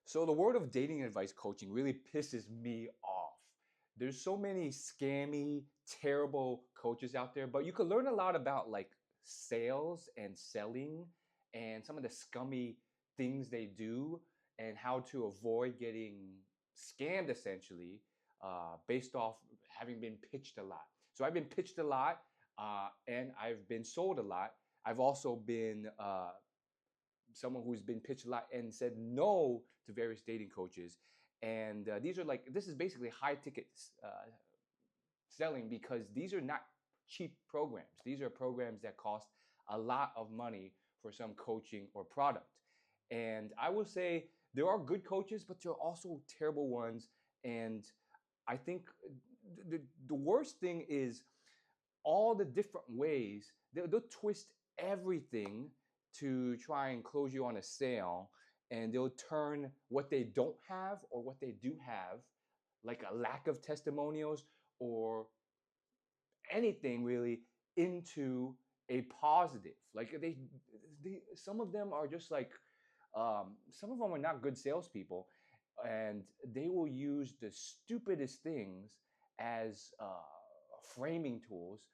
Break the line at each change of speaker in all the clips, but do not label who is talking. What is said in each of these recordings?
So the world of dating advice coaching really pisses me off. There's so many scammy, terrible coaches out there, but you can learn a lot about like sales and selling and some of the scummy things they do and how to avoid getting scammed essentially based off having been pitched a lot. So I've been pitched a lot and I've been sold a lot. I've also been someone who's been pitched a lot and said no to various dating coaches. And these are like, this is basically high ticket selling because these are not cheap programs. These are programs that cost a lot of money for some coaching or product. And I will say there are good coaches, but there are also terrible ones. And I think the worst thing is all the different ways they'll twist everything to try and close you on a sale, and they'll turn what they don't have or what they do have, like a lack of testimonials or anything really, into a positive. Like they some of them are just like some of them are not good salespeople, and they will use the stupidest things as framing tools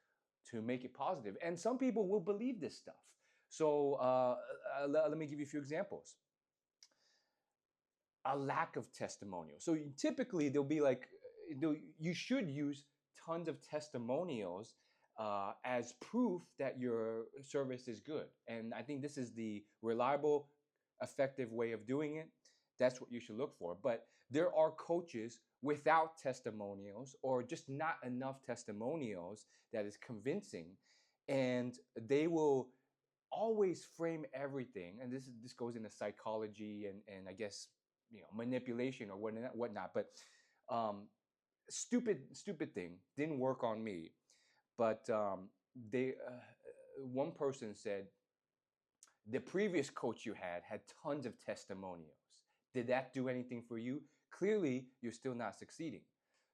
to make it positive. And some people will believe this stuff. So let me give you a few examples. A lack of testimonials. So typically they'll be like, you should use tons of testimonials as proof that your service is good. And I think this is the reliable, effective way of doing it. That's what you should look for. But there are coaches without testimonials or just not enough testimonials that is convincing, and they will always frame everything. And this goes into psychology and I guess manipulation or whatnot. But stupid thing didn't work on me. But they one person said the previous coach you had tons of testimonials. Did that do anything for you? Clearly, you're still not succeeding.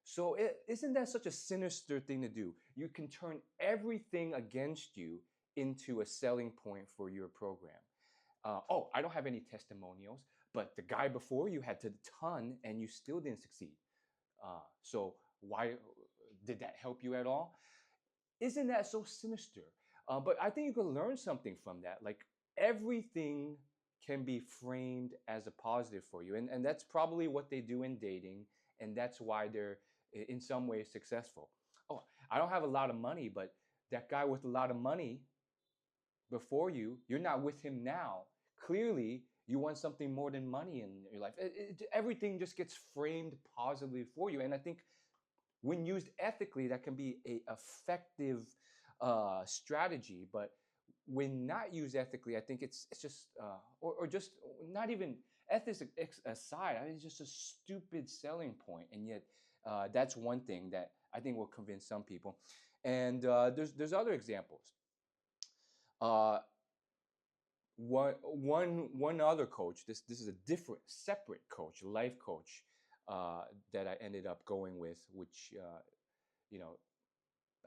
So isn't that such a sinister thing to do? You can turn everything against you into a selling point for your program. Oh, I don't have any testimonials, but the guy before you had a ton and you still didn't succeed. So why did that help you at all? Isn't that so sinister? But I think you can learn something from that. Like everything can be framed as a positive for you. And that's probably what they do in dating. And that's why they're in some ways successful. Oh, I don't have a lot of money, but that guy with a lot of money before you, you're not with him now. Clearly, you want something more than money in your life. Everything just gets framed positively for you. And I think when used ethically, that can be a effective strategy. But when not used ethically, I think it's just or just not even ethics aside. I mean, it's just a stupid selling point, and yet that's one thing that I think will convince some people. And there's other examples. Uh, one other coach. This is a different, separate coach, life coach that I ended up going with, which you know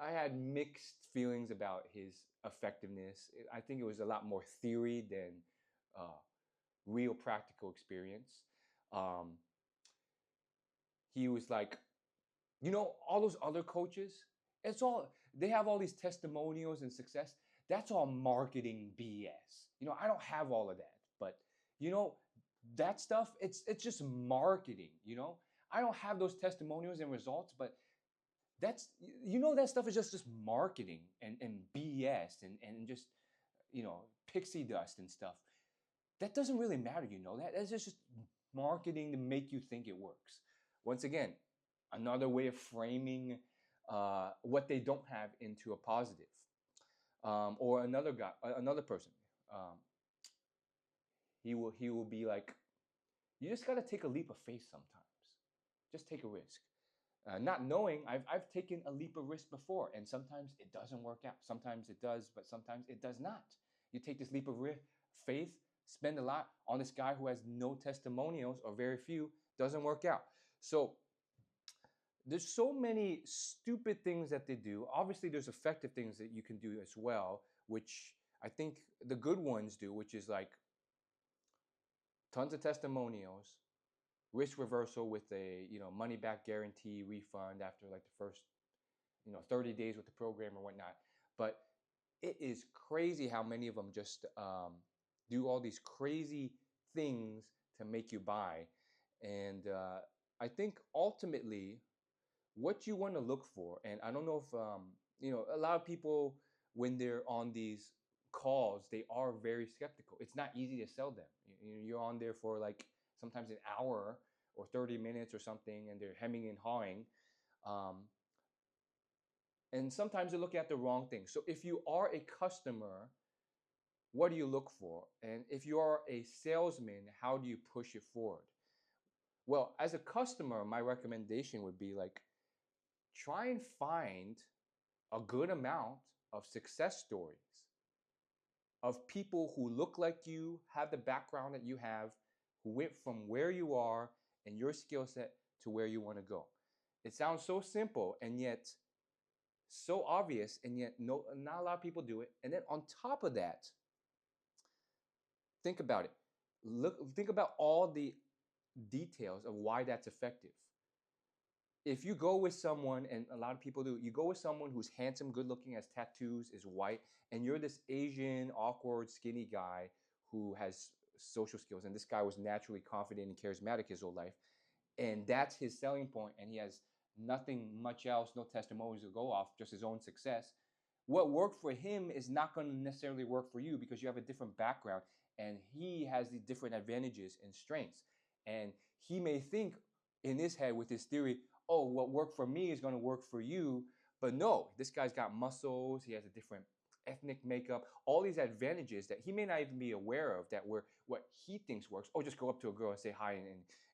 I had mixed feelings about his effectiveness. I think it was a lot more theory than uh, real practical experience. Um, he was like, all those other coaches, it's all they have all these testimonials and success. That's all marketing BS. I don't have all of that, but you know, that stuff, it's just marketing. I don't have those testimonials and results, but that's that stuff is just marketing and BS and just pixie dust and stuff. That doesn't really matter, that's just marketing to make you think it works. Once again, another way of framing what they don't have into a positive. Or another person, um, he will be like, you just got to take a leap of faith sometimes. Just take a risk. Not knowing, I've taken a leap of risk before, and sometimes it doesn't work out. Sometimes it does, but sometimes it does not. You take this leap of faith, spend a lot on this guy who has no testimonials or very few, doesn't work out. So there's so many stupid things that they do. Obviously, there's effective things that you can do as well, which I think the good ones do, which is like tons of testimonials, risk reversal with a money back guarantee refund after like the first 30 days with the program or whatnot. But it is crazy how many of them just do all these crazy things to make you buy. And I think ultimately what you want to look for, and I don't know if a lot of people when they're on these calls, they are very skeptical. It's not easy to sell them. You're on there for like sometimes an hour or 30 minutes or something, and they're hemming and hawing. Um, and sometimes they're looking at the wrong thing. So if you are a customer, what do you look for? And if you are a salesman, how do you push it forward? Well, as a customer, my recommendation would be like try and find a good amount of success stories of people who look like you, have the background that you have, who went from where you are and your skill set to where you want to go. It sounds so simple and yet so obvious, and yet not a lot of people do it. And then on top of that, think about it. Think about all the details of why that's effective. If you go with someone, and a lot of people do, you go with someone who's handsome, good looking, has tattoos, is white, and you're this Asian, awkward, skinny guy who has social skills, and this guy was naturally confident and charismatic his whole life, and that's his selling point, and he has nothing much else, no testimonies to go off, just his own success. What worked for him is not going to necessarily work for you because you have a different background, and he has the different advantages and strengths. And he may think in his head with his theory, oh, what worked for me is going to work for you. But no, this guy's got muscles, he has a different ethnic makeup, all these advantages that he may not even be aware of, that were what he thinks works. Oh, just go up to a girl and say hi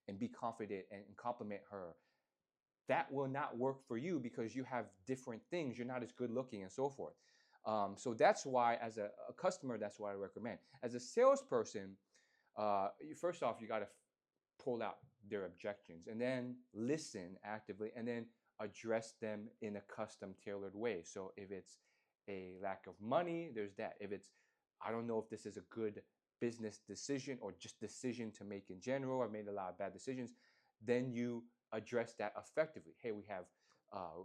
and be confident and compliment her. That will not work for you because you have different things. You're not as good looking and so forth. So that's why, as a customer, that's what I recommend. As a salesperson, first off, you got to pull out their objections and then listen actively and then address them in a custom tailored way. So if it's a lack of money, there's that. If it's, I don't know if this is a good business decision or just decision to make in general, I've made a lot of bad decisions, then you address that effectively. Hey, we have, uh,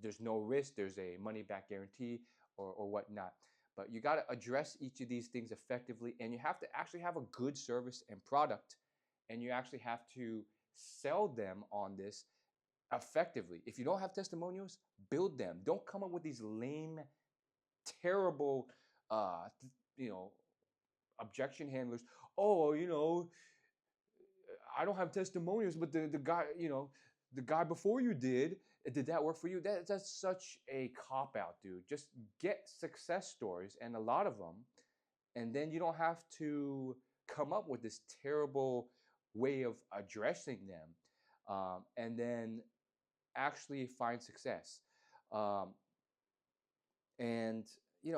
there's no risk, there's a money back guarantee or whatnot. But you got to address each of these things effectively, and you have to actually have a good service and product, and you actually have to sell them on this effectively. If you don't have testimonials, build them. Don't come up with these lame, terrible, uh, you know, objection handlers. Oh, I don't have testimonials, but the guy, the guy before you did. Did that work for you? That's such a cop out, dude. Just get success stories and a lot of them, and then you don't have to come up with this terrible way of addressing them, and then actually find success. Um, and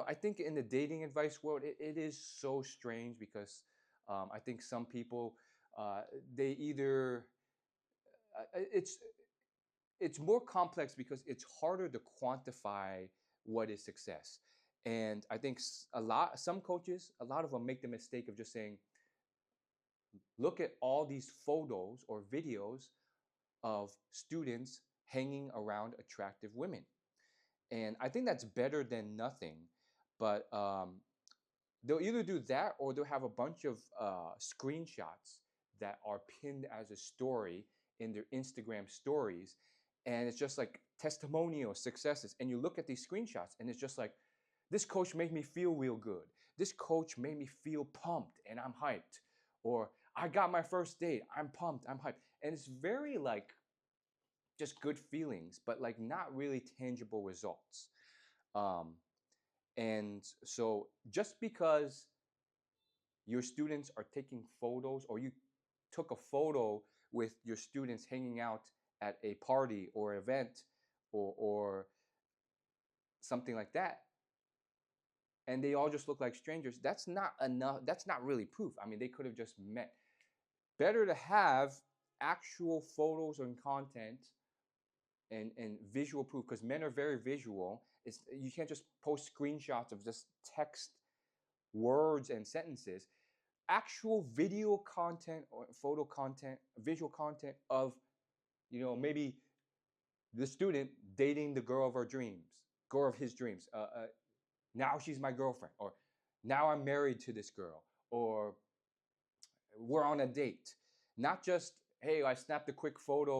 I think in the dating advice world, it is so strange because I think some people they either it's more complex because it's harder to quantify what is success. And I think some coaches, a lot of them make the mistake of just saying, look at all these photos or videos of students hanging around attractive women. And I think that's better than nothing. But they'll either do that or they'll have a bunch of screenshots that are pinned as a story in their Instagram stories. And it's just like testimonial successes. And you look at these screenshots and it's just like, this coach made me feel real good. This coach made me feel pumped and I'm hyped. Or I got my first date. I'm pumped. I'm hyped. And it's very like just good feelings, but like not really tangible results. Um, and so just because your students are taking photos or you took a photo with your students hanging out at a party or event or something like that, and they all just look like strangers, that's not enough. That's not really proof. I mean, they could have just met. Better to have actual photos and content and visual proof, because men are very visual. You can't just post screenshots of just text, words, and sentences. actual video content or photo content, visual content of, maybe the student dating the girl of our dreams, girl of his dreams. Now she's my girlfriend, or now I'm married to this girl, or we're on a date. Not just, hey, I snapped a quick photo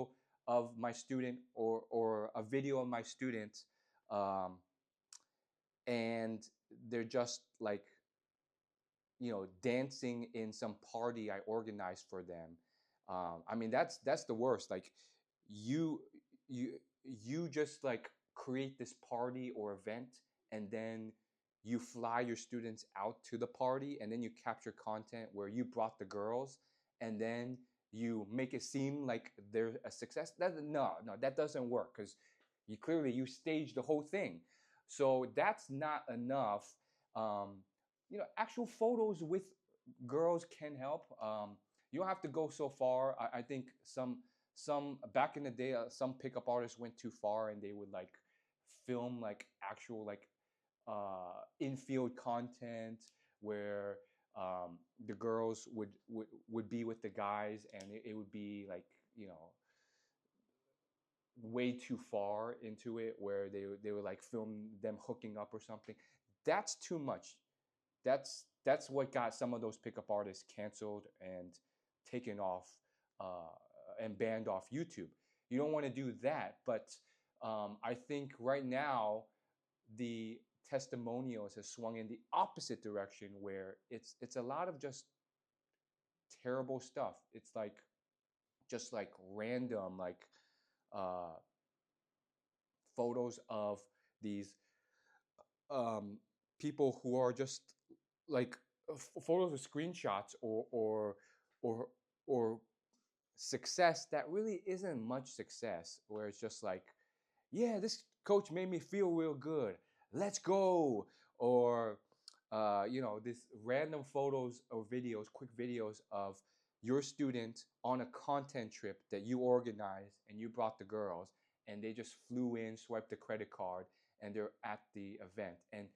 of my student, or a video of my student, um, and they're just like, dancing in some party I organized for them. I mean, that's the worst. Like, you you you just like create this party or event, and then you fly your students out to the party, and then you capture content where you brought the girls, and then you make it seem like they're a success. No, that doesn't work, because you staged the whole thing. So that's not enough. Actual photos with girls can help. You don't have to go so far. I think some back in the day, some pickup artists went too far, and they would like film like actual like infield content where the girls would be with the guys, and it would be like, way too far into it, where they would like film them hooking up or something. That's too much. That's what got some of those pickup artists canceled and taken off, and banned off YouTube. You don't want to do that. But I think right now the testimonials has swung in the opposite direction, where it's a lot of just terrible stuff. It's like just like random, like uh, photos of these um, people who are just like photos of screenshots, or or success that really isn't much success, where it's just like, yeah, this coach made me feel real good, let's go. Or this random photos or videos, quick videos of your student on a content trip that you organized, and you brought the girls, and they just flew in, swiped the credit card, and they're at the event, and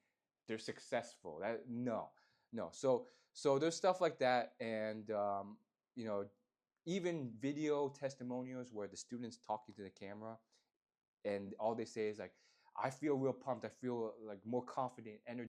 they're successful. No. So there's stuff like that. And you know even video testimonials where the students talking to the camera, and all they say is like, I feel real pumped, I feel like more confident, energy.